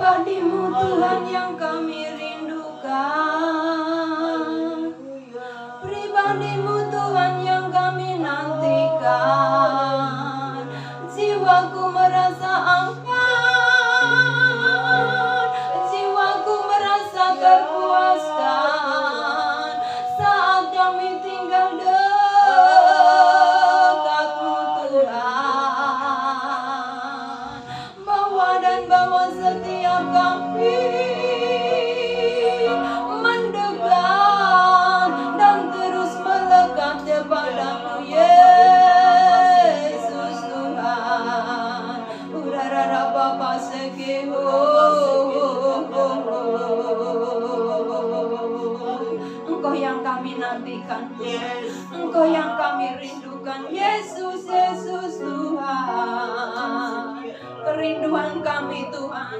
pribadi-Mu Tuhan yang kami rindukan, pribadi-Mu Tuhan yang kami nantikan. Jiwaku merasa aman, jiwaku merasa terpuaskan saat kami tinggal dekat-Mu Tuhan. Bawa setiap kami mendekat dan terus melekat kepada-Mu Yesus Tuhan. Urarara Bapa Sekeho, Engkau yang kami nantikan, Engkau yang kami rindukan, Yesus, Yesus Tuhan. Kerinduan kami Tuhan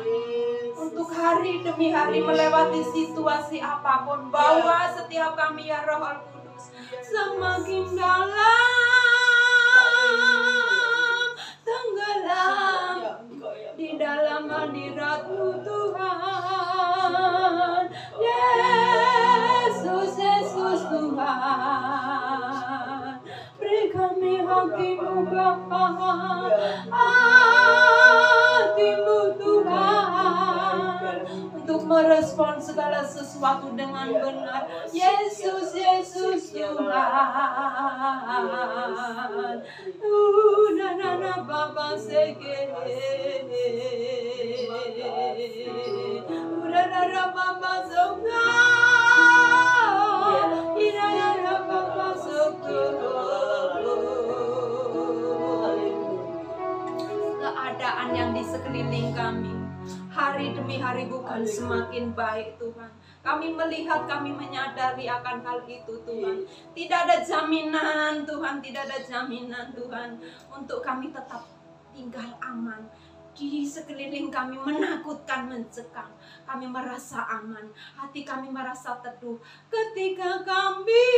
untuk hari demi hari melewati situasi apapun, bawa setiap kami ya Roh Kudus semakin dalam, tenggelam di dalam hadirat-Mu Tuhan. Yesus, Yesus Tuhan, beri kami hati-Mu Bapa, hati-Mu Tuhan, untuk merespon segala sesuatu dengan benar. Yesus, Yesus Tuhan. Nana Bapa Seke, Nana Bapa Soka, Nana Bapa Soka. Keadaan yang di sekeliling kami hari demi hari bukan semakin baik Tuhan. Kami melihat, kami menyadari akan hal itu Tuhan. Tidak ada jaminan Tuhan, tidak ada jaminan Tuhan untuk kami tetap tinggal aman. Di sekeliling kami menakutkan, mencekam. Kami merasa aman, hati kami merasa teduh ketika kami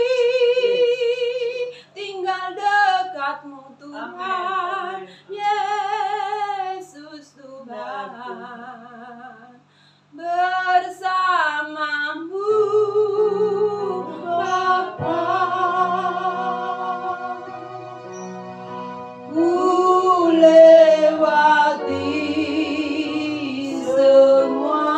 tinggal dekat-Mu Tuhan. Yesus Tuhan, bersama-Mu Bapa, ku lewati semua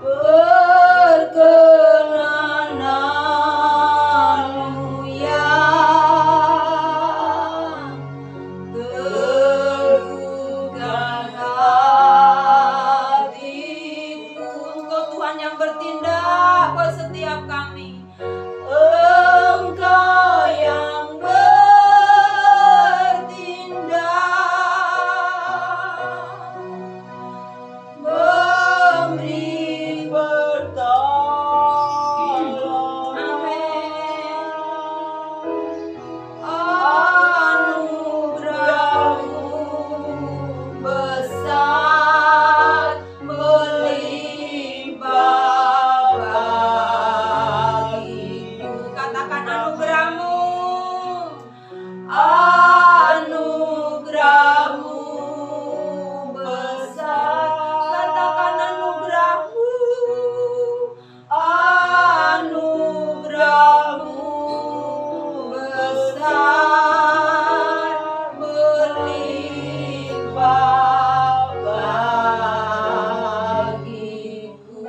perkenanan-Mu yang teguhkan hatiku. Engkau Tuhan yang bertindak buat setiap kami. Engkau yang bertindak, memberi pertolongan. Anugerah-Mu besar melimpah bagiku. Katakan anugerah-Mu, anugerah-Mu besar. Katakan anugerah-Mu, anugerah-Mu besar melimpah bagiku.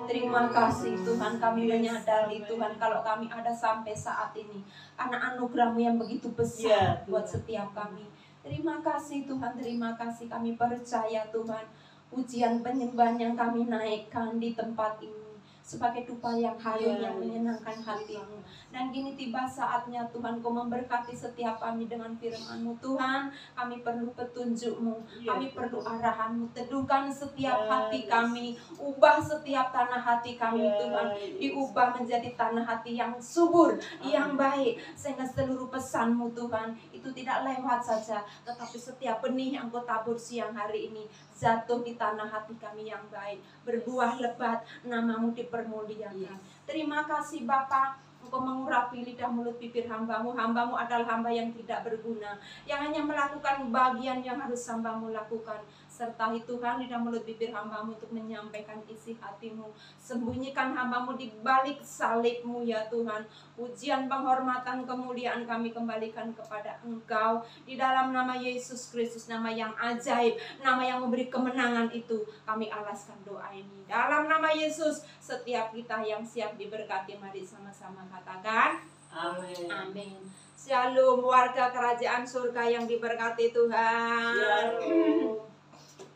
Terima kasih Tuhan, kami menyadari Tuhan kalau kami ada sampai saat ini karena anugerah-Mu yang begitu besar buat setiap kami. Terima kasih Tuhan, terima kasih. Kami percaya Tuhan, pujian penyembahan yang kami naikkan di tempat ini sebagai dupa yang harum yang menyenangkan hati-Mu. Dan kini tiba saatnya Tuhan, Kau memberkati setiap kami dengan firman-Mu. Tuhan, kami perlu petunjuk-Mu, kami perlu arahan-Mu. Teduhkan setiap hati kami, ubah setiap tanah hati kami Tuhan, diubah menjadi tanah hati yang subur, yang baik, sehingga seluruh pesan-Mu Tuhan itu tidak lewat saja, tetapi setiap benih yang Kau tabur siang hari ini jatuh di tanah hati kami yang baik, berbuah lebat, nama-Mu dipermuliakan. Terima kasih Bapa, Engkau mengurapi lidah mulut bibir hamba-Mu. Hamba-Mu adalah hamba yang tidak berguna, yang hanya melakukan bagian yang harus hamba-Mu lakukan. Sertai Tuhan lidah mulut bibir hamba-Mu untuk menyampaikan isi hati-Mu. Sembunyikan hamba-Mu di balik salib-Mu ya Tuhan. Pujian, penghormatan, kemuliaan kami kembalikan kepada Engkau. Di dalam nama Yesus Kristus, nama yang ajaib, nama yang memberi kemenangan itu, kami alaskan doa ini. Dalam nama Yesus, setiap kita yang siap diberkati, mari sama-sama katakan amin. Amin. Shalom warga kerajaan surga yang diberkati Tuhan. Shalom.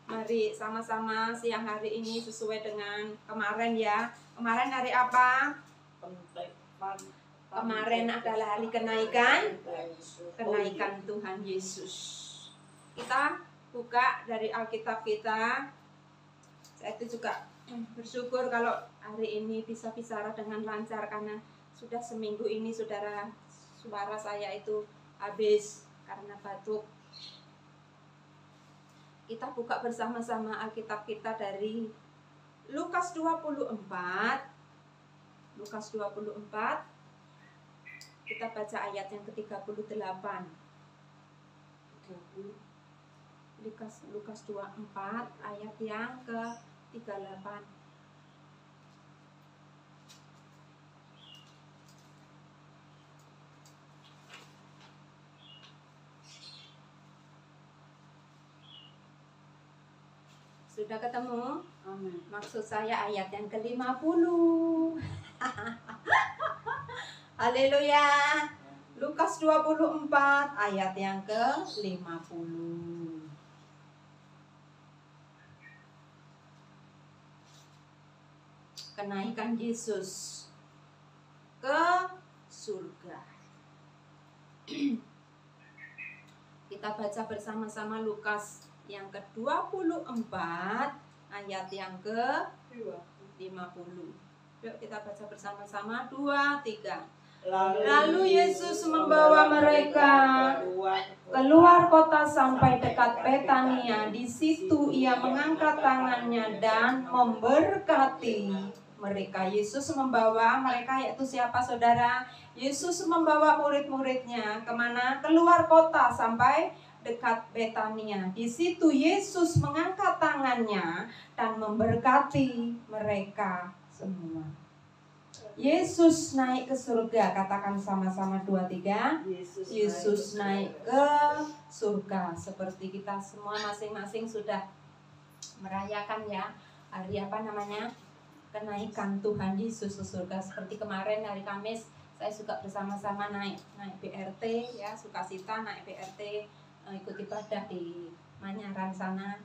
Mari sama-sama siang hari ini sesuai dengan kemarin ya. Kemarin hari apa? Kemarin adalah hari kenaikan Tuhan Yesus. Kita buka dari Alkitab kita. Saya itu juga bersyukur kalau hari ini bisa bicara dengan lancar, karena sudah seminggu ini saudara, suara saya itu habis karena batuk. Kita buka bersama-sama Alkitab kita dari Lukas 24. Lukas 24. Kita baca ayat yang ke-38. Lukas 24 ayat yang ke-38. Sudah ketemu? Amin. Maksud saya ayat yang ke-50. Haleluya. Lukas 24 ayat yang ke-50. Kenaikan Yesus ke surga. Kita baca bersama-sama Lukas yang ke-24 ayat yang ke-50. Yuk kita baca bersama-sama. 2, 3. Lalu Yesus membawa mereka keluar kota sampai dekat Betania. Di situ ia mengangkat tangannya dan memberkati mereka. Yesus membawa mereka, yaitu siapa saudara? Yesus membawa murid-muridnya kemana? Keluar kota sampai dekat Betania. Di situ Yesus mengangkat tangannya dan memberkati mereka semua. Yesus naik ke surga. Katakan sama-sama 2, 3. Yesus naik ke surga. Seperti kita semua masing-masing sudah merayakan ya hari apa namanya? Kenaikan Tuhan Yesus ke surga. Seperti kemarin hari Kamis saya juga bersama-sama naik BRT ya, sukacita naik BRT, ikut ibadah di Manyaran sana,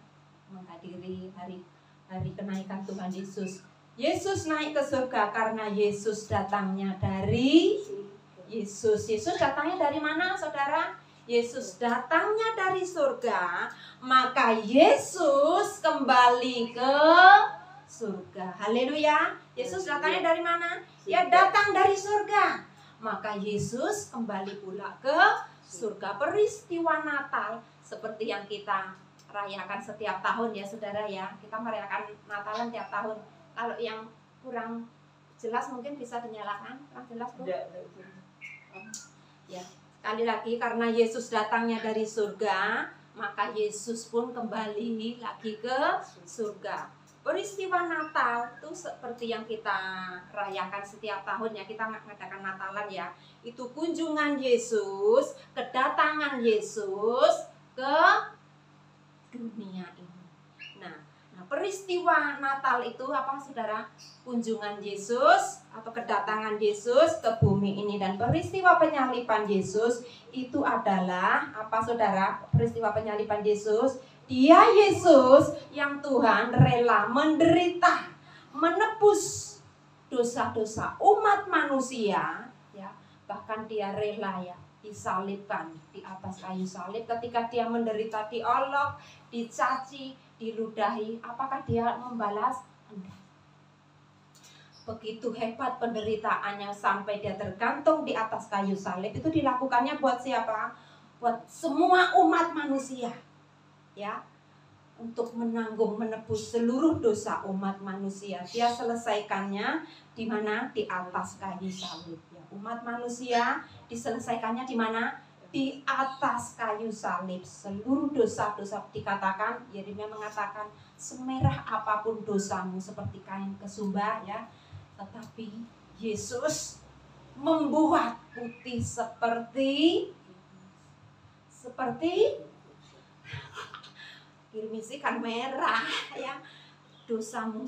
menghadiri hari kenaikan Tuhan Yesus. Yesus naik ke surga karena Yesus datangnya dari Yesus datangnya dari mana saudara? Yesus datangnya dari surga, maka Yesus kembali ke surga. Haleluya. Yesus datangnya dari mana? Ya datang dari surga, maka Yesus kembali pula ke surga. Peristiwa Natal seperti yang kita rayakan setiap tahun ya saudara ya. Kita merayakan Natalan tiap tahun. Kalau yang kurang jelas mungkin bisa dinyalakan. Kurang jelas Bu? Ya, sekali lagi, karena Yesus datangnya dari surga, maka Yesus pun kembali lagi ke surga. Peristiwa Natal itu seperti yang kita rayakan setiap tahun ya, kita mengadakan Natalan ya. Itu kunjungan Yesus, kedatangan Yesus ke dunia ini. Nah, peristiwa Natal itu apa saudara? Kunjungan Yesus atau kedatangan Yesus ke bumi ini. Dan peristiwa penyaliban Yesus itu adalah apa saudara? Peristiwa penyaliban Yesus, Dia Yesus yang Tuhan rela menderita, menebus dosa-dosa umat manusia ya. Bahkan Dia rela ya disalibkan di atas kayu salib. Ketika Dia menderita, diolok, dicaci, diludahi, apakah Dia membalas? Enggak. Begitu hebat penderitaannya sampai Dia tergantung di atas kayu salib. Itu dilakukannya buat siapa? Buat semua umat manusia ya, untuk menanggung, menebus seluruh dosa umat manusia. Dia selesaikannya di mana? Di atas kayu salib ya. Umat manusia diselesaikannya di mana? Di atas kayu salib. Seluruh dosa-dosa dikatakan, Yeremia mengatakan, semerah apapun dosamu seperti kain kesumba ya, tetapi Yesus membuat putih seperti Kirmisi kan merah ya, dosamu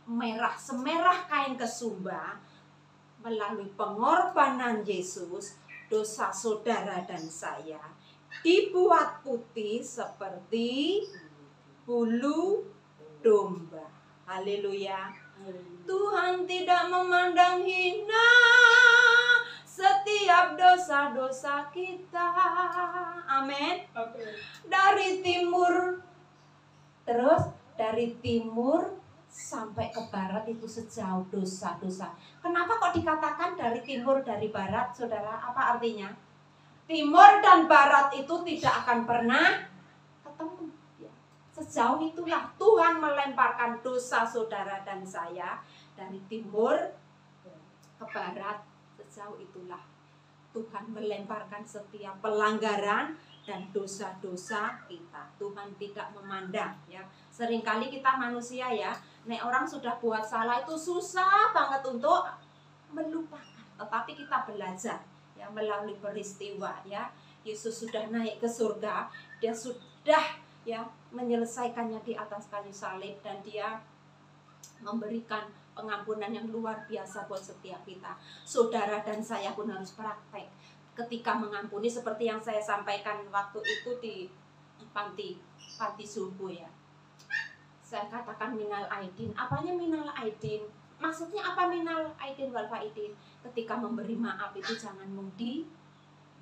merah semerah kain kesumba. Melalui pengorbanan Yesus, dosa saudara dan saya dibuat putih seperti bulu domba. Haleluya. Tuhan tidak memandang hina setiap dosa-dosa kita. Amin. Dari timur sampai ke barat itu sejauh dosa-dosa. Kenapa kok dikatakan dari timur dari barat, saudara? Apa artinya? Timur dan barat itu tidak akan pernah ketemu. Sejauh itulah Tuhan melemparkan dosa saudara dan saya dari timur ke barat. Sejauh itulah Tuhan melemparkan setiap pelanggaran dan dosa-dosa kita. Tuhan tidak memandang ya. Seringkali kita manusia ya, nek orang sudah buat salah itu susah banget untuk melupakan. Tetapi kita belajar ya melalui peristiwa ya. Yesus sudah naik ke surga, dia sudah ya menyelesaikannya di atas kayu salib, dan dia memberikan pengampunan yang luar biasa buat setiap kita. Saudara dan saya pun harus praktek ketika mengampuni, seperti yang saya sampaikan waktu itu di panti subuh ya. Saya katakan minal aidin. Apanya minal aidin? Maksudnya apa minal aidin wal faidin? Ketika memberi maaf itu jangan mudi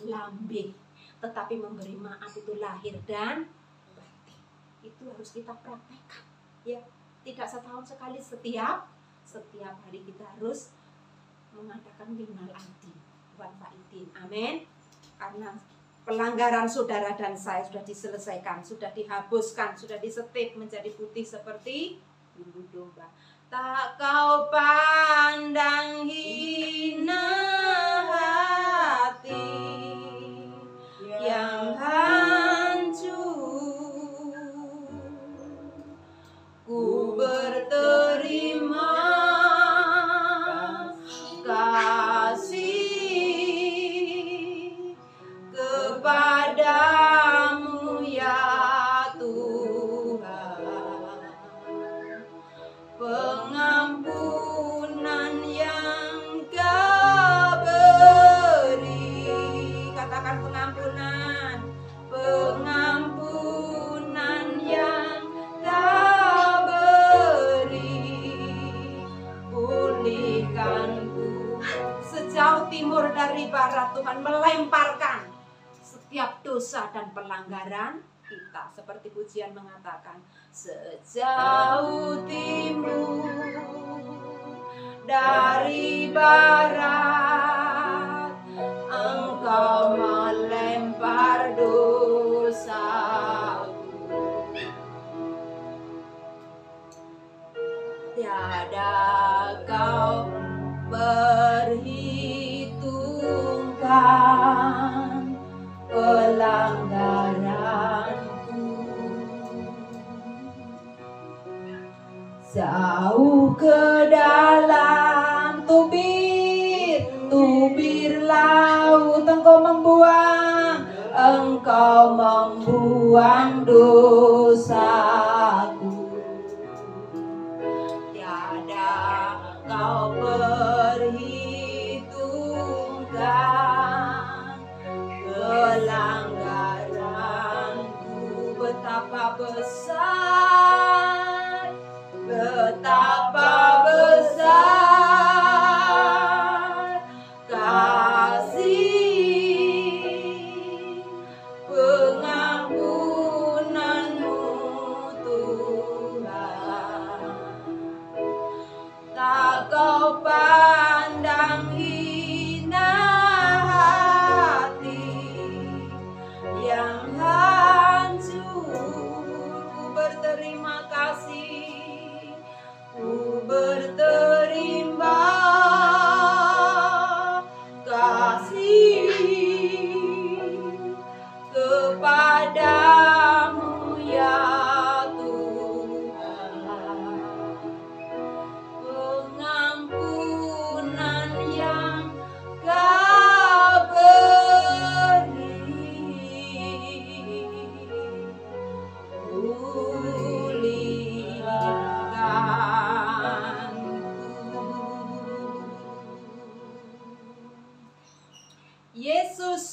lambe, tetapi memberi maaf itu lahir dan batin. Itu harus kita praktekkan ya. Tidak setahun sekali, setiap hari kita harus mengatakan minal aidin wal faidin. Amin. Karena pelanggaran saudara dan saya sudah diselesaikan, sudah dihapuskan, sudah disetip menjadi putih seperti bulu domba. Tak kau pandang hina hati yang hancur, ku berterima kasih kepadamu ya Tuhan, pengampunan yang Kau beri. Katakan pengampunan yang Kau beri, pulihkanku. Sejauh timur dari barat Tuhan melemparkan setiap dosa dan pelanggaran kita. Seperti pujian mengatakan, sejauh timur dari barat Engkau melempar dosaku. Tiada Kau perhitungkan pelanggaranku. Jauh ke dalam tubir laut Engkau membuang dosaku. Tiada Kau perhitungkan pelanggaranku. Betapa besar kasih pengampunanmu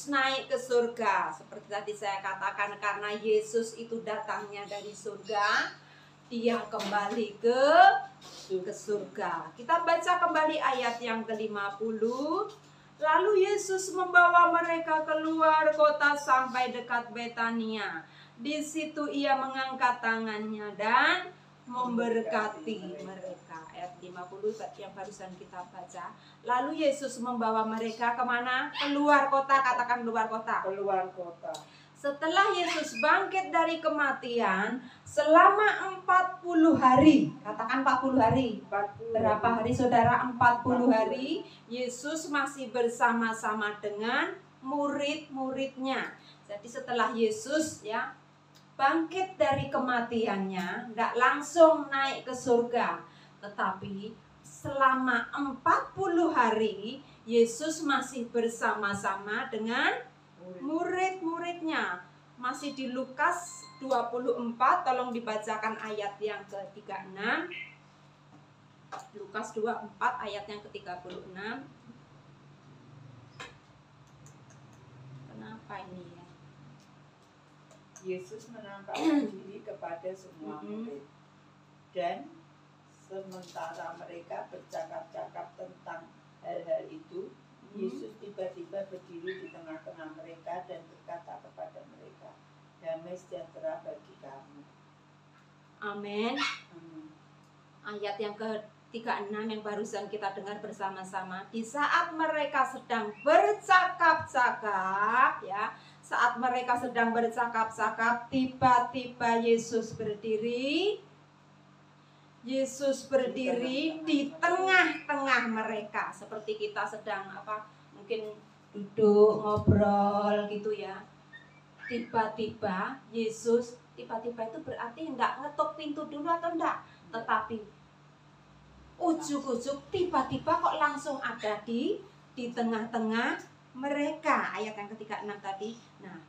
Yesus naik ke surga. Seperti tadi saya katakan, karena Yesus itu datangnya dari surga, dia kembali ke surga. Kita baca kembali ayat yang ke-50. Lalu Yesus membawa mereka keluar kota sampai dekat Betania. Di situ ia mengangkat tangannya dan memberkati mereka. Ayat 50 yang barusan kita baca. Lalu Yesus membawa mereka kemana? Keluar kota. Katakan keluar kota. Keluar kota. Setelah Yesus bangkit dari kematian selama 40 hari. Katakan 40 hari. 40. Berapa hari saudara? 40 hari. Yesus masih bersama-sama dengan murid-muridnya. Jadi setelah Yesus bangkit dari kematiannya, tidak langsung naik ke surga, tetapi selama 40 hari Yesus masih bersama-sama dengan murid-muridnya. Masih di Lukas 24, tolong dibacakan ayat yang ke-36. Lukas 24 ayat yang ke-36. Kenapa ini ya? Yesus menampakkan diri kepada semua murid. Dan sementara mereka bercakap-cakap tentang hal-hal itu, Yesus tiba-tiba berdiri di tengah-tengah mereka dan berkata kepada mereka, "Damai sejahtera bagi kamu." Amin. Ayat yang ke-36 yang barusan kita dengar bersama-sama. Di saat mereka sedang bercakap-cakap, saat mereka sedang bercakap-cakap, tiba-tiba Yesus berdiri. Yesus berdiri di tengah-tengah mereka, seperti kita sedang mungkin duduk ngobrol gitu ya. Tiba-tiba Yesus, tiba-tiba itu berarti enggak ngetuk pintu dulu atau enggak, tetapi ujuk-ujuk tiba-tiba kok langsung ada di tengah-tengah mereka. Ayat yang ke-36 tadi. Nah,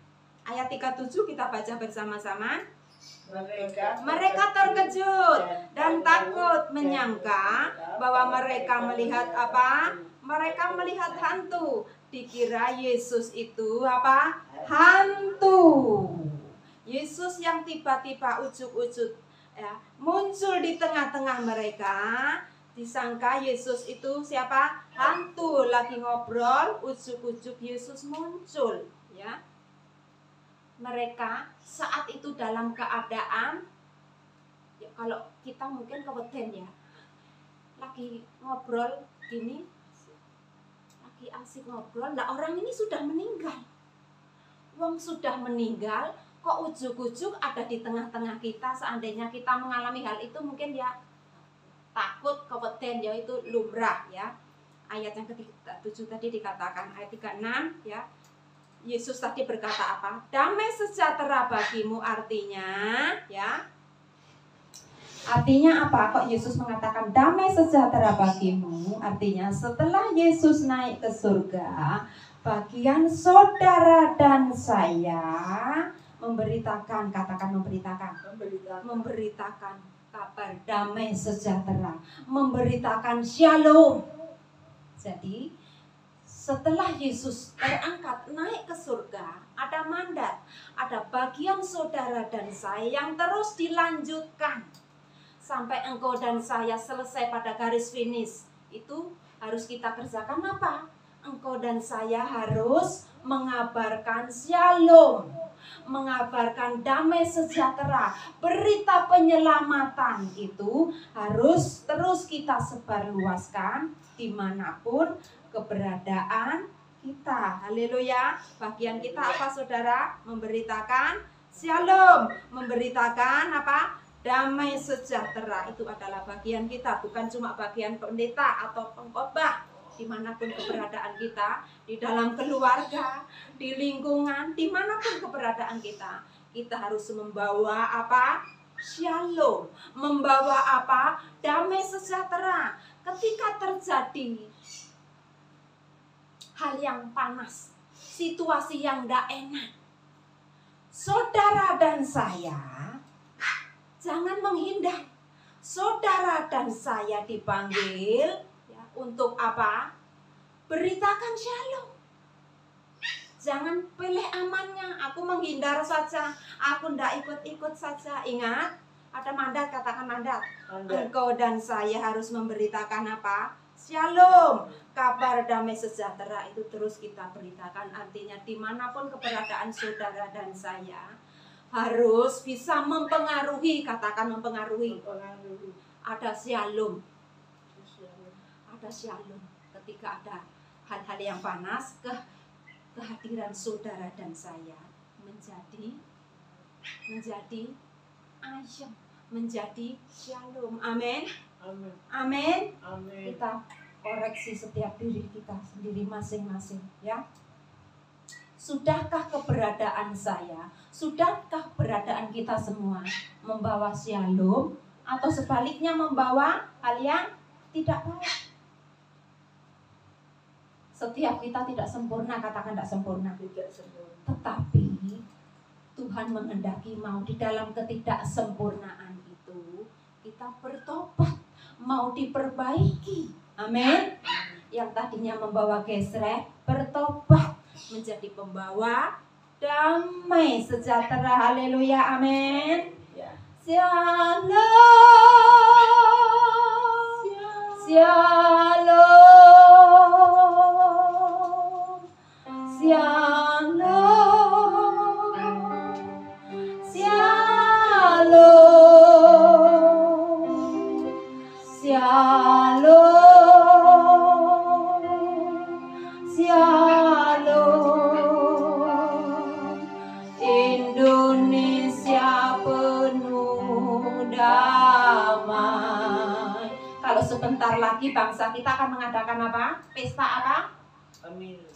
ayat 37 kita baca bersama-sama. Mereka terkejut dan takut, menyangka bahwa mereka melihat apa? Mereka melihat hantu. Dikira Yesus itu apa? Hantu. Yesus yang tiba-tiba ujuk-ujuk muncul di tengah-tengah mereka. Disangka Yesus itu siapa? Hantu. Lagi ngobrol, ujuk-ujuk Yesus muncul, ya. Mereka saat itu dalam keadaan, kalau kita mungkin keweden ya, lagi ngobrol gini, lagi asik ngobrol, nah orang ini sudah meninggal. Wong sudah meninggal, kok ujuk-ujuk ada di tengah-tengah kita. Seandainya kita mengalami hal itu mungkin ya takut, keweden, ya itu lumrah ya. Ayat yang ke-37 tadi dikatakan, ayat 36 ya. Yesus tadi berkata apa? Damai sejahtera bagimu, artinya ya. Artinya apa? Kok Yesus mengatakan damai sejahtera bagimu? Artinya setelah Yesus naik ke surga, bagian saudara dan saya memberitakan, katakan memberitakan kabar damai sejahtera, memberitakan shalom. Jadi setelah Yesus terangkat naik ke surga, ada mandat, ada bagian saudara dan saya yang terus dilanjutkan sampai engkau dan saya selesai pada garis finish. Itu harus kita kerjakan apa? Engkau dan saya harus mengabarkan shalom, mengabarkan damai sejahtera, berita penyelamatan itu harus terus kita sebarluaskan dimanapun keberadaan kita. Haleluya. Bagian kita apa saudara? Memberitakan shalom, memberitakan apa? Damai sejahtera. Itu adalah bagian kita, bukan cuma bagian pendeta atau pengkhotbah. Dimanapun keberadaan kita, di dalam keluarga, di lingkungan, dimanapun keberadaan kita, kita harus membawa apa? Shalom, membawa apa? Damai sejahtera. Ketika terjadi hal yang panas, situasi yang tidak enak, saudara dan saya jangan menghindar. Saudara dan saya dipanggil untuk apa? Beritakan shalom. Jangan pilih amannya, aku menghindar saja, aku ndak ikut-ikut saja. Ingat, ada mandat, katakan mandat. Engkau dan saya harus memberitakan apa? Shalom, kabar damai sejahtera itu terus kita beritakan. Artinya dimanapun keberadaan saudara dan saya harus bisa mempengaruhi, katakan mempengaruhi. Ada shalom. Ada shalom. Ketika ada hal-hal yang panas, kehadiran saudara dan saya menjadi ayem, menjadi shalom. Amin. Amin. Kita koreksi setiap diri kita sendiri masing-masing, ya. Sudahkah keberadaan saya, sudahkah keberadaan kita semua membawa shalom, atau sebaliknya membawa hal yang tidak baik? Setiap kita tidak sempurna, katakan tidak sempurna. Tetapi Tuhan menghendaki mau di dalam ketidaksempurnaan itu kita bertobat, mau diperbaiki. Amin. Yang tadinya membawa gesrek, bertobat menjadi pembawa damai sejahtera. Haleluya, amin. Shalom, shalom. Shalom, shalom, shalom, shalom. Indonesia penuh damai. Kalau sebentar lagi bangsa kita akan mengadakan apa? Pesta apa? Pemilu.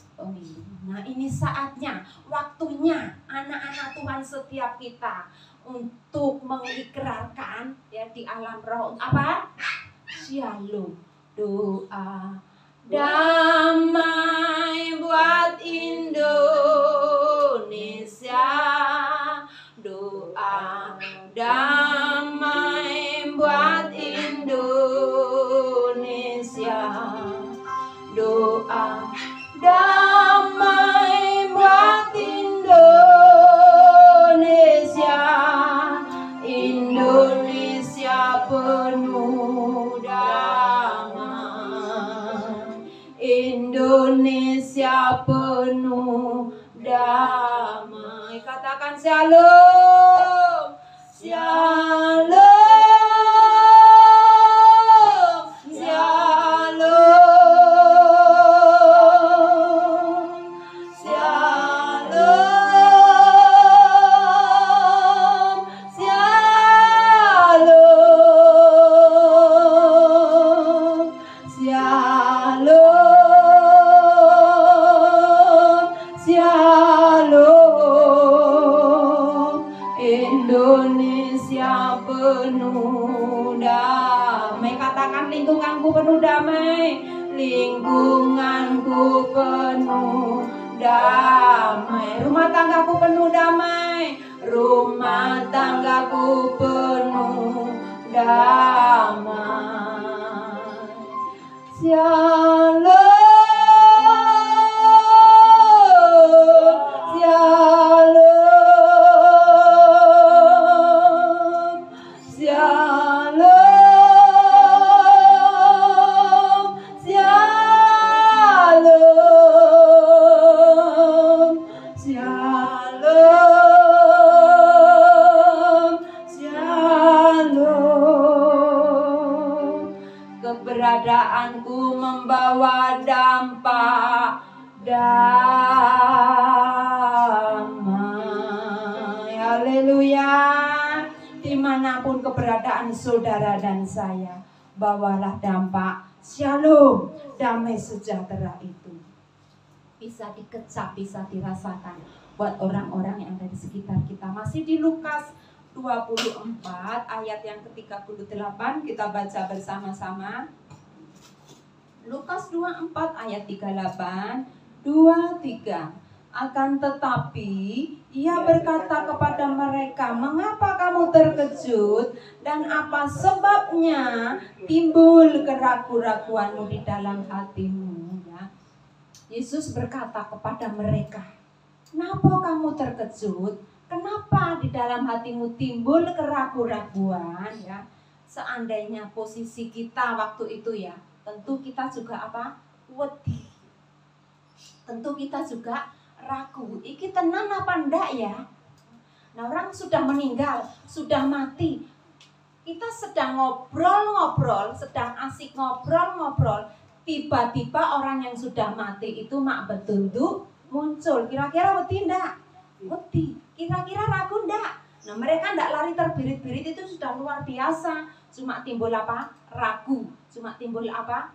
Nah, ini saatnya, waktunya anak-anak Tuhan setiap kita untuk mengikrarkan ya di alam roh apa? Shalom. Doa damai buat Indonesia. Doa damai buat Indonesia. Doa damai buat Indonesia. Indonesia penuh damai. Indonesia penuh damai. Katakan shalom. Shalom. Indonesia penuh damai. Katakan lingkunganku penuh damai. Lingkunganku penuh damai. Rumah tanggaku penuh damai. Rumah tanggaku penuh damai. Shalom. Keberadaanku membawa dampak damai. Haleluya. Dimanapun keberadaan saudara dan saya, bawalah dampak shalom, damai sejahtera itu. Bisa dikecap, bisa dirasakan buat orang-orang yang ada di sekitar kita. Masih di Lukas 24 ayat yang ke-38 kita baca bersama-sama. Lukas 24 ayat 38, 23. Akan tetapi ia berkata kepada mereka, mengapa kamu terkejut dan apa sebabnya timbul keraguan-raguanmu di dalam hatimu? Ya. Yesus berkata kepada mereka, Kenapa kamu terkejut? Kenapa di dalam hatimu timbul keraguan-raguan ya? Seandainya posisi kita waktu itu ya, tentu kita juga apa? Wedi. Tentu kita juga ragu. Iki tenan apa ndak ya? Nah, orang sudah meninggal, sudah mati. Kita sedang ngobrol-ngobrol, sedang asik ngobrol-ngobrol. Tiba-tiba orang yang sudah mati itu mak betul muncul. Kira-kira wedi ndak? Wedi. Kira-kira ragu ndak? Nah, mereka ndak lari terbirit-birit, itu sudah luar biasa. Cuma timbul apa? Ragu. Cuma timbul apa?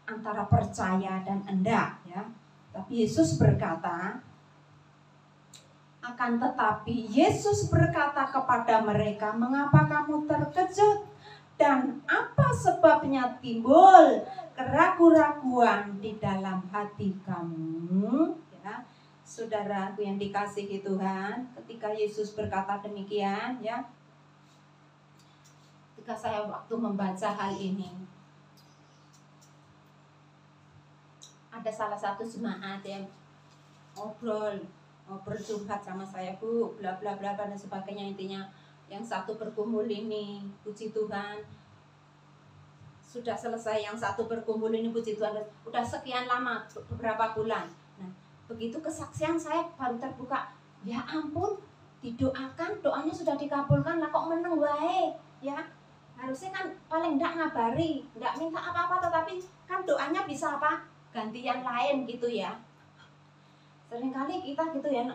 Antara percaya dan enggak ya. Tapi Yesus berkata, akan tetapi Yesus berkata kepada mereka, mengapa kamu terkejut? Dan apa sebabnya timbul keraguan-raguan di dalam hati kamu? Ya, saudaraku yang dikasihi Tuhan, ketika Yesus berkata demikian, ya, ketika saya waktu membaca hal ini, ada salah satu jemaat yang ngobrol curhat sama saya, Bu, bla bla bla dan sebagainya. Intinya yang satu berkumpul ini, puji Tuhan, sudah selesai. Yang satu berkumpul ini, puji Tuhan, udah sekian lama, beberapa bulan. Nah, begitu kesaksian saya baru terbuka, ya ampun, didoakan, doanya sudah dikabulkan, lah kok meneng wae ya. Harusnya kan paling enggak ngabari, enggak minta apa-apa, tetapi kan doanya bisa apa? Ganti yang lain gitu ya. Seringkali kita gitu ya,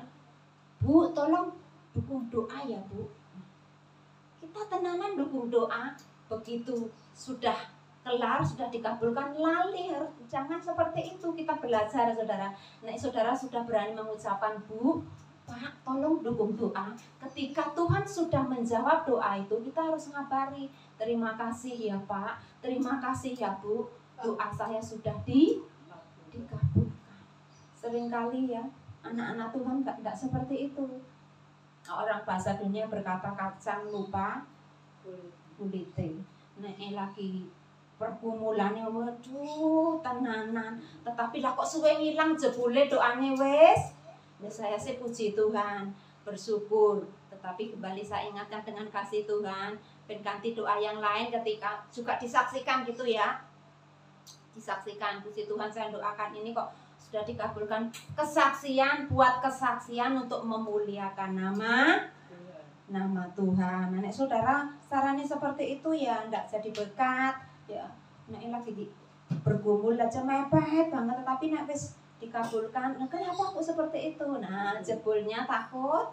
Bu, tolong dukung doa ya, Bu. Kita tenanan dukung doa, begitu sudah kelar, sudah dikabulkan, lali. Harus jangan seperti itu. Kita belajar, saudara. Nah, saudara sudah berani mengucapkan, Bu, Pak, tolong dukung doa. Ketika Tuhan sudah menjawab doa itu, kita harus ngabari, terima kasih ya Pak, terima kasih ya Bu, doa saya sudah dikabulkan. Seringkali ya, anak-anak Tuhan enggak seperti itu. Orang bahasa dunia berkata kacang lupa kulite. Nah, lagi pergumulannya, waduh, tenanan. Tetapi lah kok suwe ngilang jebule doanya wes. Ya, saya sih puji Tuhan, bersyukur. Tetapi kembali saya ingatkan dengan kasih Tuhan, ben ganti doa yang lain ketika juga disaksikan gitu ya. Disaksikan, puji Tuhan, saya doakan ini kok sudah dikabulkan. Kesaksian, buat kesaksian untuk memuliakan nama Tuhan. Nek saudara sarannya seperti itu ya, ndak jadi berkat ya. Nek lagi bergumul aja mepet banget, tetapi nek wis dikabulkan, nah kenapa aku seperti itu? Nah, jebulnya takut.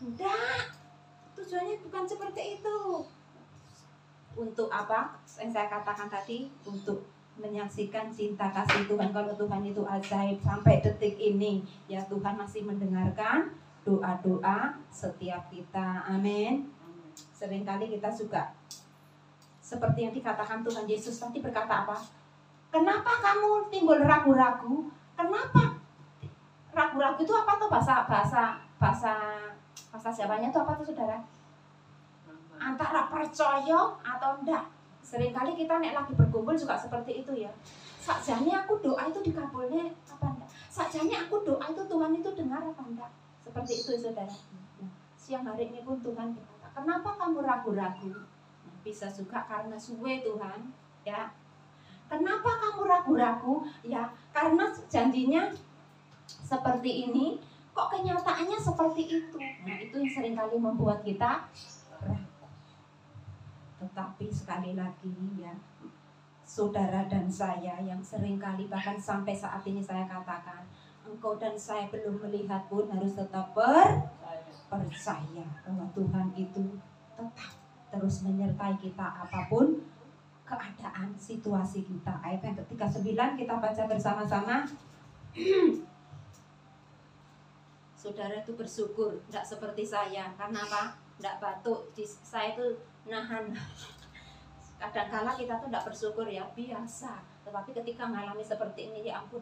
Ndak, tujuannya bukan seperti itu. Untuk apa? Yang saya katakan tadi, untuk menyaksikan cinta kasih Tuhan. Kalau Tuhan itu ajaib, sampai detik ini ya Tuhan masih mendengarkan doa-doa setiap kita. Amin. Seringkali kita juga seperti yang dikatakan Tuhan Yesus tadi, berkata apa? Kenapa kamu timbul ragu-ragu? Kenapa ragu-ragu itu apa tuh? Bahasa Jawanya itu apa tuh, saudara? Antara percaya atau enggak. Seringkali kita nek lagi berkumpul juga seperti itu ya. Sakjane aku doa itu dikabulnya apa enggak? Sakjane aku doa itu Tuhan itu dengar apa enggak? Seperti itu, saudara. Nah, siang hari ini pun Tuhan berkata, kenapa kamu ragu-ragu? Nah, bisa juga karena suwe Tuhan, ya. Kenapa kamu ragu-ragu? Ya, karena janjinya seperti ini, kok kenyataannya seperti itu. Nah, itu yang seringkali membuat kita ragu. Tetapi sekali lagi ya, saudara dan saya yang seringkali bahkan sampai saat ini saya katakan, engkau dan saya belum melihat pun harus tetap percaya bahwa Tuhan itu tetap terus menyertai kita apapun keadaan situasi kita. Ayat yang ketika 9 kita baca bersama-sama. Saudara itu bersyukur, tidak seperti saya. Karena apa? Tidak batuk. Saya itu nahan. Kadang-kala kita tuh tidak bersyukur ya, biasa. Tetapi ketika mengalami seperti ini, ya ampun.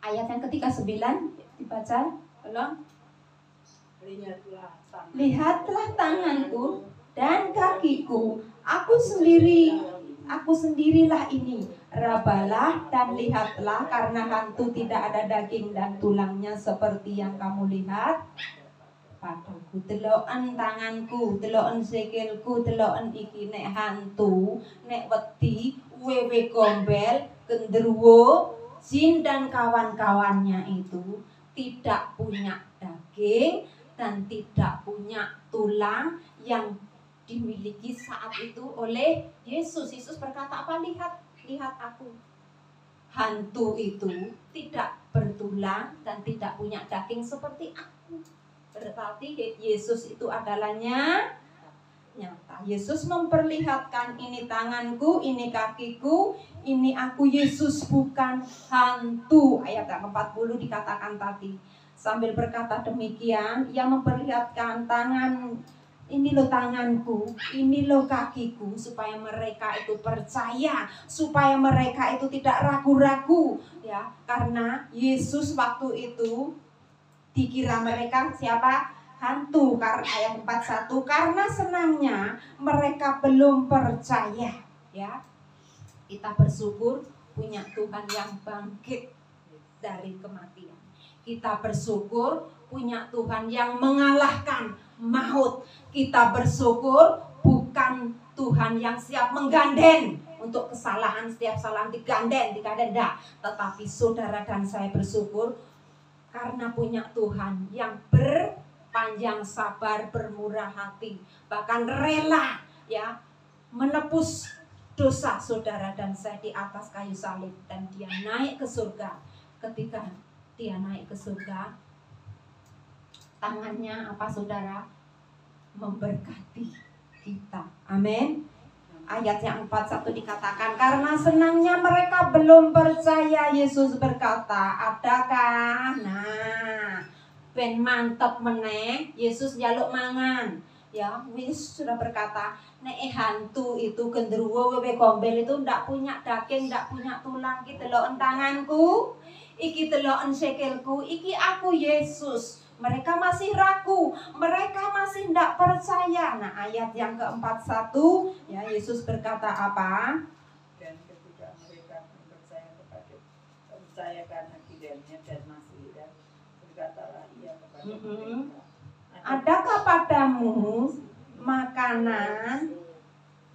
Ayat yang ketika 9 dibaca, tolong. Lihatlah tanganku dan kakiku, aku sendirilah ini. Rabalah dan lihatlah, karena hantu tidak ada daging dan tulangnya seperti yang kamu lihat padaku. Deloken tanganku, deloken sikilku, deloken iki. Nek hantu, nek wedi, wewe gombel, genderuwo, jin dan kawan-kawannya itu tidak punya daging dan tidak punya tulang yang dimiliki saat itu oleh Yesus. Yesus berkata apa? Lihat aku. Hantu itu tidak bertulang dan tidak punya daging seperti aku. Berarti Yesus itu adalah nyata. Yesus memperlihatkan, ini tanganku, ini kakiku, ini aku Yesus, bukan hantu. Ayat 40 dikatakan tadi. Sambil berkata demikian, ia memperlihatkan tangan, ini loh tanganku, ini loh kakiku, supaya mereka itu percaya, supaya mereka itu tidak ragu-ragu, ya. Karena Yesus waktu itu dikira mereka siapa? Hantu. Karena ayat 41, karena senangnya mereka belum percaya, ya. Kita bersyukur punya Tuhan yang bangkit dari kematian. Kita bersyukur punya Tuhan yang mengalahkan maut. Kita bersyukur bukan Tuhan yang siap mengganden untuk kesalahan, setiap kesalahan diganden enggak. Tetapi saudara dan saya bersyukur karena punya Tuhan yang berpanjang sabar, bermurah hati, bahkan rela, ya, menebus dosa saudara dan saya di atas kayu salib, dan dia naik ke surga. Ketika dia naik ke surga, tangannya apa saudara? Memberkati kita. Amin. Ayat yang 41 dikatakan, karena senangnya mereka belum percaya. Yesus berkata, adakah? Nah, ben mantep meneh, Yesus njaluk mangan. Ya, Yesus sudah berkata, nek hantu itu, genderuwo, wewe gombel itu ndak punya daging, ndak punya tulang. Iki deloken tanganku, iki deloken sikilku, iki aku Yesus. Mereka masih ragu, mereka masih tidak percaya. Nah, ayat yang ke-41, ya, Yesus berkata apa? Dan ketika mereka percaya karena kiranya dan masih lihat, berkatalah ia kepada mereka, adakah padamu makanan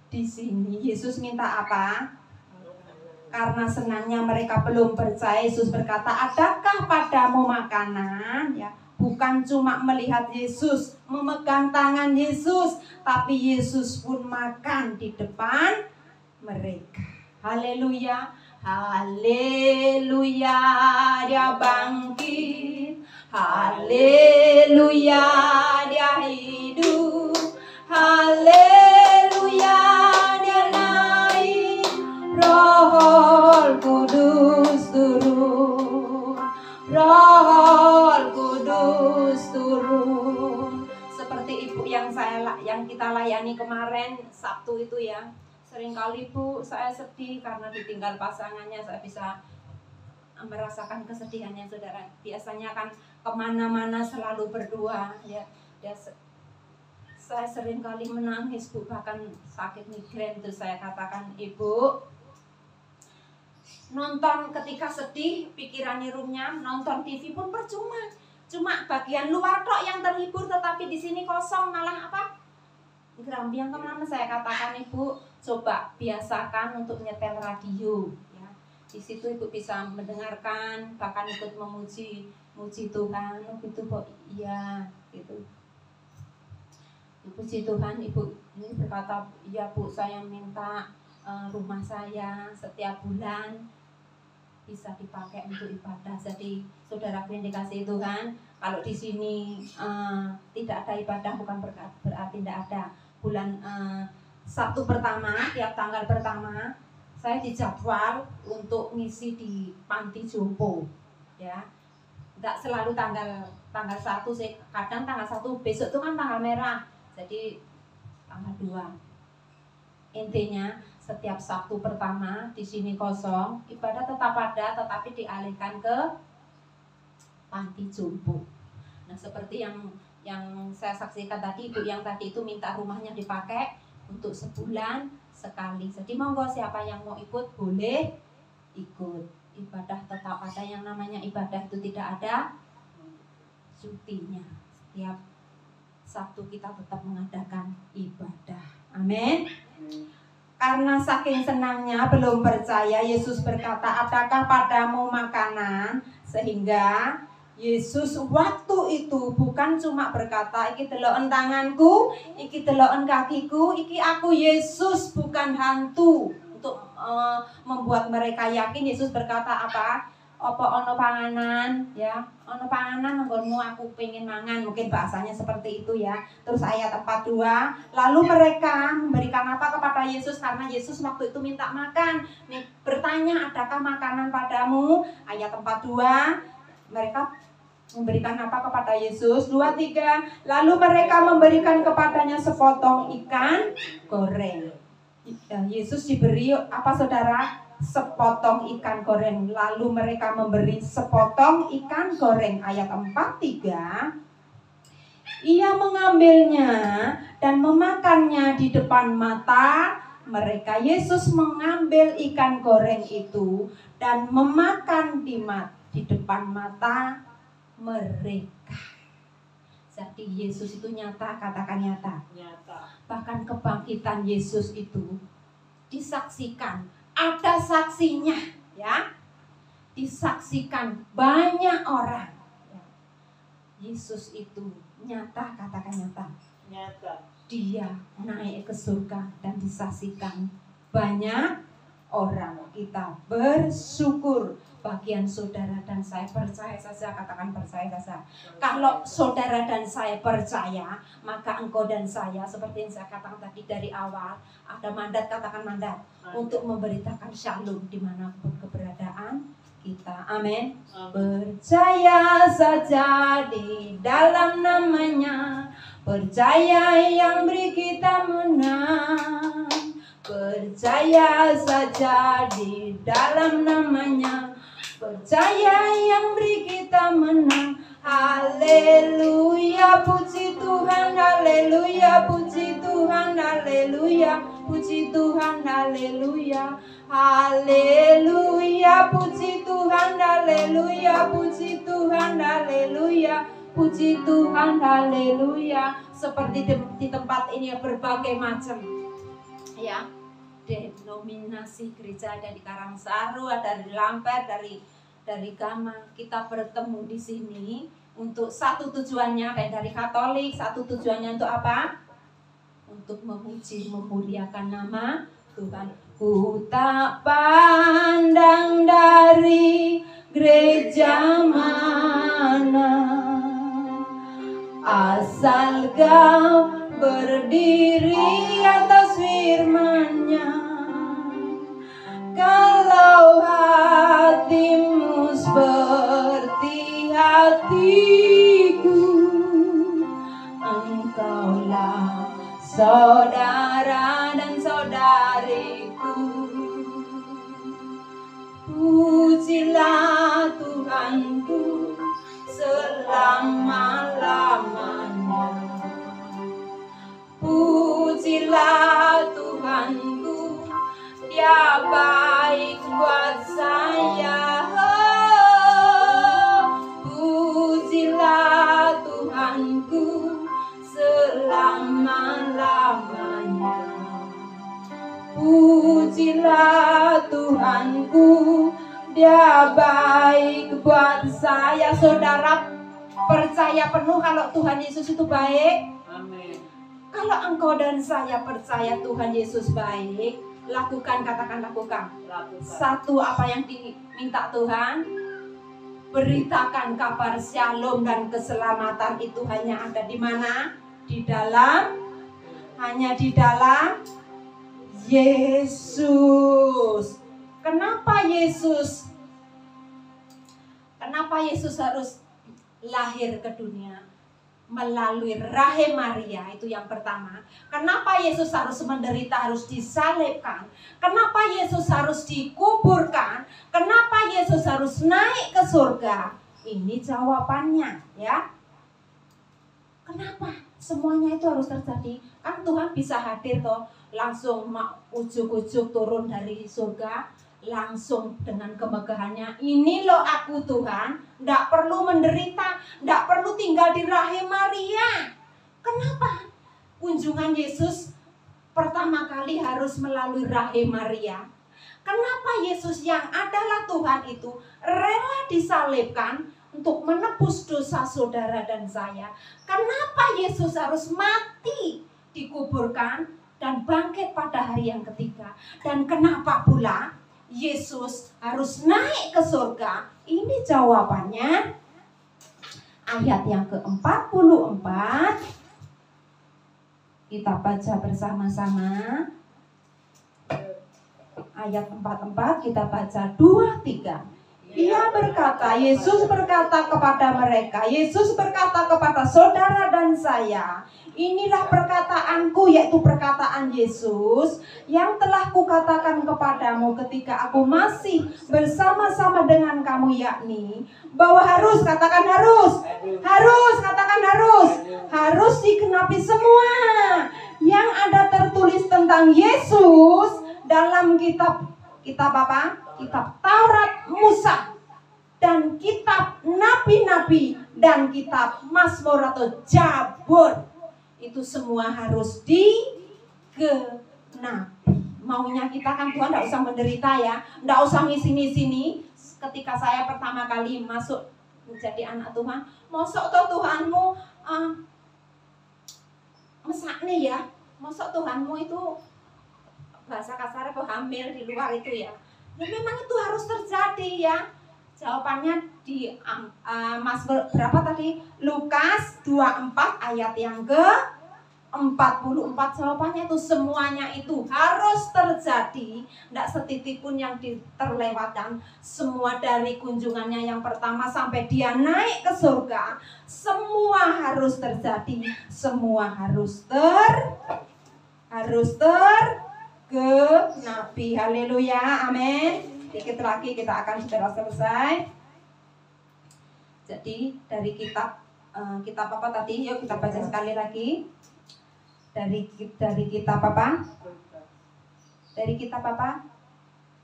di sini? Yesus minta apa? Karena senangnya mereka belum percaya, Yesus berkata, adakah padamu makanan? Ya. Bukan cuma melihat Yesus, memegang tangan Yesus, tapi Yesus pun makan di depan mereka. Haleluya, haleluya, dia bangkit. Haleluya, dia hidup. Haleluya, dia naik. Roh Kudus turun. Roh Kudus turun. Seperti ibu yang kita layani kemarin Sabtu itu, ya. Seringkali Bu, saya sedih karena ditinggal pasangannya. Saya bisa merasakan kesedihannya saudara. Biasanya kan kemana-mana selalu berdua, ya. Saya seringkali menangis Bu, bahkan sakit migrain. Terus saya katakan, Ibu, nonton ketika sedih, pikirannya runyam, nonton TV pun percuma. Cuma bagian luar tok yang terhibur, tetapi di sini kosong, malah apa? Gerambiang kemana? Saya katakan, Ibu, coba biasakan untuk nyetel radio, ya. Di situ Ibu bisa mendengarkan, bahkan ikut memuji Tuhan. Oh gitu Bu, iya, gitu. Puji Tuhan, Ibu ini berkata, iya Bu, saya minta rumah saya setiap bulan bisa dipakai untuk ibadah. Jadi saudaraku yang dikasihi Tuhan, kalau di sini tidak ada ibadah bukan berarti tidak ada. Bulan Sabtu pertama, tiap tanggal pertama saya dijadwal untuk ngisi di panti jompo, ya. Tidak selalu tanggal 1 sih, kadang tanggal 1, besok itu kan tanggal merah, jadi tanggal 2. Intinya setiap Sabtu pertama di sini kosong, ibadah tetap ada, tetapi dialihkan ke panti jompo. Nah, seperti yang saya saksikan tadi, ibu yang tadi itu minta rumahnya dipakai untuk sebulan sekali. Jadi monggo siapa yang mau ikut boleh ikut. Ibadah tetap ada, yang namanya ibadah itu tidak ada cutinya. Setiap Sabtu kita tetap mengadakan ibadah. Amin. Karena saking senangnya belum percaya, Yesus berkata, adakah padamu makanan? Sehingga Yesus waktu itu bukan cuma berkata, iki deloken tanganku, iki deloken kakiku, iki aku Yesus, bukan hantu. Untuk membuat mereka yakin, Yesus berkata apa? Apa ono panganan, ya, ono panganan nggonmu, aku pengen mangan, mungkin bahasanya seperti itu ya. Terus ayat 42, lalu mereka memberikan apa kepada Yesus, karena Yesus waktu itu minta makan. Bertanya, adakah makanan padamu? Ayat 42, mereka memberikan apa kepada Yesus? 23, lalu mereka memberikan kepadanya sepotong ikan goreng. Yesus diberi apa saudara? Sepotong ikan goreng. Lalu mereka memberi sepotong ikan goreng. Ayat 43, ia mengambilnya dan memakannya di depan mata mereka. Yesus mengambil ikan goreng itu dan memakan di depan mata mereka. Jadi Yesus itu nyata, katakan nyata. Bahkan kebangkitan Yesus itu disaksikan, ada saksinya, ya, disaksikan banyak orang. Yesus itu nyata, katakan nyata. Dia naik ke surga dan disaksikan banyak orang. Kita bersyukur. Bagian saudara dan saya percaya saja, katakan percaya saja. Kalau saudara dan saya percaya, maka engkau dan saya, seperti yang saya katakan tadi dari awal, ada mandat, katakan mandat, untuk memberitakan shalom dimanapun keberadaan kita. Amin. Percaya saja di dalam namanya, percaya yang beri kita menang. Percaya saja di dalam namanya, percaya yang beri kita menang. Haleluya, puji Tuhan, haleluya, puji Tuhan, haleluya, puji Tuhan, haleluya. Haleluya, puji Tuhan, haleluya, puji Tuhan, haleluya, puji Tuhan, haleluya. Seperti di tempat ini berbagai macam, ya, denominasi gereja, ada di Karangsaru, ada di Lamper, dari Gama. Kita bertemu di sini untuk satu tujuannya, kayak dari Katolik, satu tujuannya untuk apa? Untuk memuji, memuliakan nama Tuhan. Ku tak pandang dari gereja mana, asal kau berdiri atas firman-Nya. Kalau hatimu seperti hatiku, engkaulah saudara dan saudariku. Pujilah Tuhanku selama-lamanya. Pujilah Tuhanku, Dia baik buat saya. Pujilah Tuhanku selama-lamanya. Pujilah Tuhanku, Dia baik buat saya. Saudara percaya penuh kalau Tuhan Yesus itu baik? Amin. Kalau engkau dan saya percaya Tuhan Yesus baik, lakukan, katakan lakukan. Satu, apa yang diminta Tuhan? Beritakan kabar shalom dan keselamatan itu hanya ada di mana? Di dalam, hanya di dalam Yesus. Kenapa Yesus harus lahir ke dunia? Melalui rahim Maria, itu yang pertama. Kenapa Yesus harus menderita, harus disalibkan? Kenapa Yesus harus dikuburkan? Kenapa Yesus harus naik ke surga? Ini jawabannya, ya. Kenapa semuanya itu harus terjadi? Kan Tuhan bisa hadir toh, langsung ujuk-ujuk turun dari surga, langsung dengan kemegahannya, ini loh aku Tuhan, nggak perlu menderita, nggak perlu tinggal di rahim Maria. Kenapa? Kunjungan Yesus pertama kali harus melalui rahim Maria. Kenapa Yesus yang adalah Tuhan itu rela disalibkan untuk menebus dosa saudara dan saya? Kenapa Yesus harus mati, dikuburkan, dan bangkit pada hari yang ketiga? Dan kenapa pula Yesus harus naik ke surga? Ini jawabannya ayat yang ke-44. Kita baca bersama-sama. Ayat 44 kita baca 2-3. Ia berkata, Yesus berkata kepada mereka, Yesus berkata kepada saudara dan saya, inilah perkataanku, yaitu perkataan Yesus yang telah kukatakan kepadamu ketika aku masih bersama-sama dengan kamu, yakni bahwa harus, katakan harus, katakan harus digenapi semua yang ada tertulis tentang Yesus dalam kitab apa? Kitab Taurat Musa dan kitab nabi-nabi dan kitab Mazmur atau Zabur. Itu semua harus digenapi. Maunya kita kan Tuhan tidak usah menderita ya, tidak usah ngisi-ngisi. Ketika saya pertama kali masuk menjadi anak Tuhan, mosok toh Tuhanmu mesakne ya, mosok Tuhanmu itu bahasa kasarnya kok hamil di luar itu ya. Ya memang itu harus terjadi ya. Jawabannya di Mazmur berapa tadi? Lukas 24 ayat yang ke-44. Jawabannya itu semuanya itu harus terjadi. Tidak setitik pun yang terlewatkan. Semua dari kunjungannya yang pertama sampai dia naik ke surga, semua harus terjadi. Semua harus genapi. Haleluya, amin. Dikit lagi kita akan sudah selesai. Jadi dari kitab apa tadi? Yuk kita baca sekali lagi. Dari kitab apa? Dari kitab apa?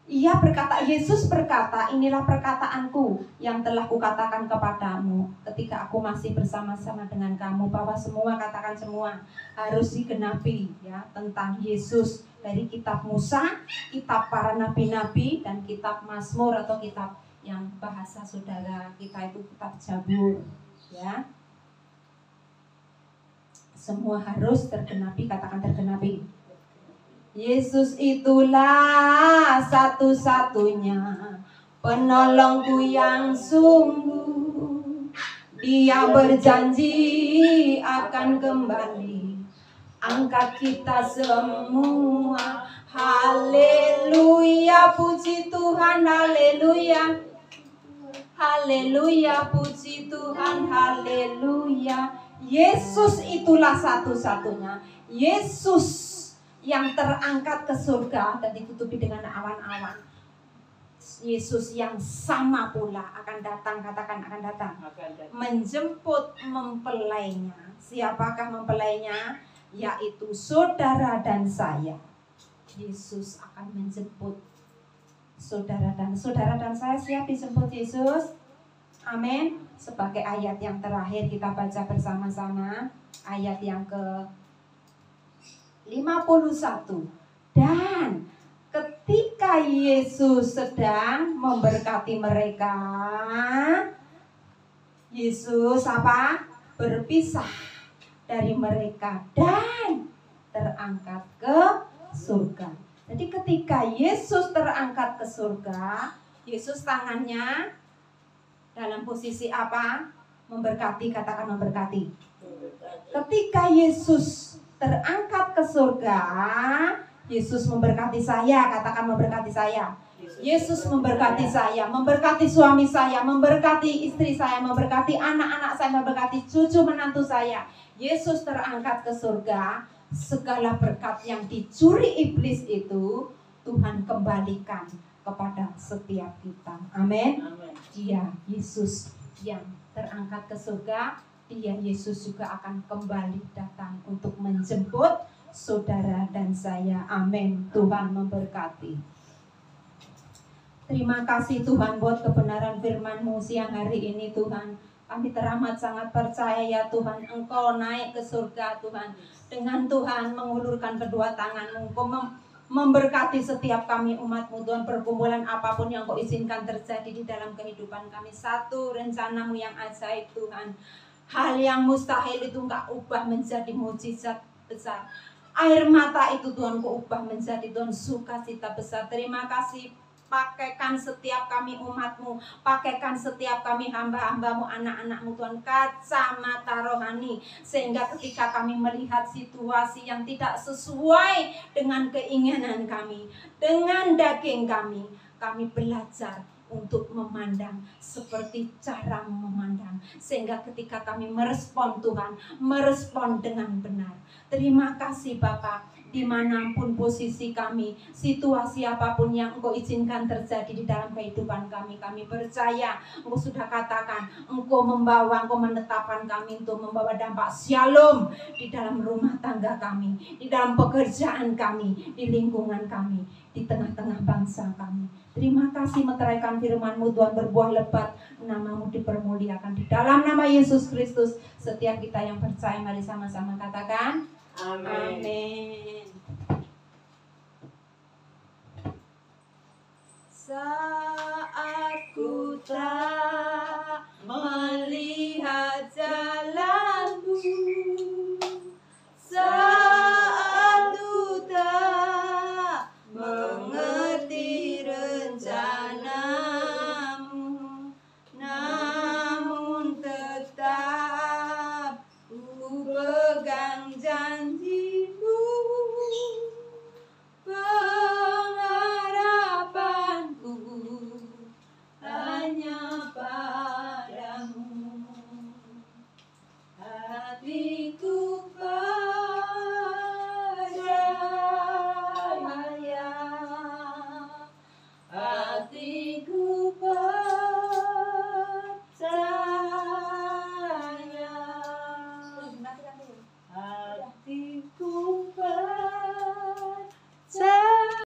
Ia berkata, Yesus berkata, inilah perkataanku yang telah kukatakan kepadamu ketika aku masih bersama-sama dengan kamu, bahwa semua, katakan semua, harus digenapi ya, tentang Yesus. Dari kitab Musa, kitab para nabi-nabi, dan kitab Mazmur atau kitab yang bahasa saudara kita itu kitab Zabur ya. Semua harus tergenapi, katakan tergenapi. Yesus itulah satu-satunya penolongku yang sungguh. Dia berjanji akan kembali angkat kita semua. Haleluya, puji Tuhan, haleluya. Haleluya, puji Tuhan, haleluya. Yesus itulah satu-satunya. Yesus yang terangkat ke surga dan ditutupi dengan awan-awan. Yesus yang sama pula akan datang, katakan akan datang. Menjemput mempelainya. Siapakah mempelainya? Yaitu saudara dan saya. Yesus akan menjemput saudara dan saya siap dijemput Yesus. Amin. Sebagai ayat yang terakhir kita baca bersama-sama ayat yang ke-51. Dan ketika Yesus sedang memberkati mereka, Yesus apa? Berpisah dari mereka dan terangkat ke surga. Jadi ketika Yesus terangkat ke surga, Yesus tangannya dalam posisi apa? Memberkati, katakan memberkati. Ketika Yesus terangkat ke surga, Yesus memberkati saya, katakan memberkati saya. Yesus memberkati saya, memberkati suami saya, memberkati istri saya, memberkati anak-anak saya, memberkati cucu menantu saya. Yesus terangkat ke surga, segala berkat yang dicuri iblis itu Tuhan kembalikan kepada setiap kita. Amin. Dia Yesus yang terangkat ke surga, dia Yesus juga akan kembali datang untuk menjemput saudara dan saya. Amin. Tuhan memberkati. Terima kasih Tuhan buat kebenaran firman-Mu siang hari ini Tuhan. Kami teramat sangat percaya ya Tuhan, Engkau naik ke surga Tuhan. Dengan Tuhan mengulurkan kedua tangan-Mu, Engkau memberkati setiap kami umat-Mu Tuhan. Pergumulan apapun yang Kau izinkan terjadi di dalam kehidupan kami, satu rencana-Mu yang ajaib Tuhan. Hal yang mustahil itu Engkau ubah menjadi mujizat besar. Air mata itu Tuhan Kau ubah menjadi Tuhan sukacita besar. Terima kasih. Pakaikan setiap kami umat-Mu, pakaikan setiap kami hamba-hamba-Mu, anak-anak-Mu Tuhan, kacamata rohani, sehingga ketika kami melihat situasi yang tidak sesuai dengan keinginan kami, dengan daging kami belajar untuk memandang seperti cara memandang, sehingga ketika kami merespon Tuhan, merespon dengan benar. Terima kasih Bapak. Dimanapun posisi kami, situasi apapun yang Engkau izinkan terjadi di dalam kehidupan kami, kami percaya Engkau sudah katakan, Engkau menetapkan kami untuk membawa dampak shalom di dalam rumah tangga kami, di dalam pekerjaan kami, di lingkungan kami, di tengah-tengah bangsa kami. Terima kasih meteraikan firman-Mu Tuhan, berbuah lebat, nama-Mu dipermuliakan. Di dalam nama Yesus Kristus, setiap kita yang percaya, mari sama-sama katakan Amin. Amin. Saat ku tak melihat jalanmu, saat ku tak mengerti rencanamu, namun tetap ku pegang janjimu. Pengharapanku hanya padamu, hatiku percaya, hatiku percaya, hatiku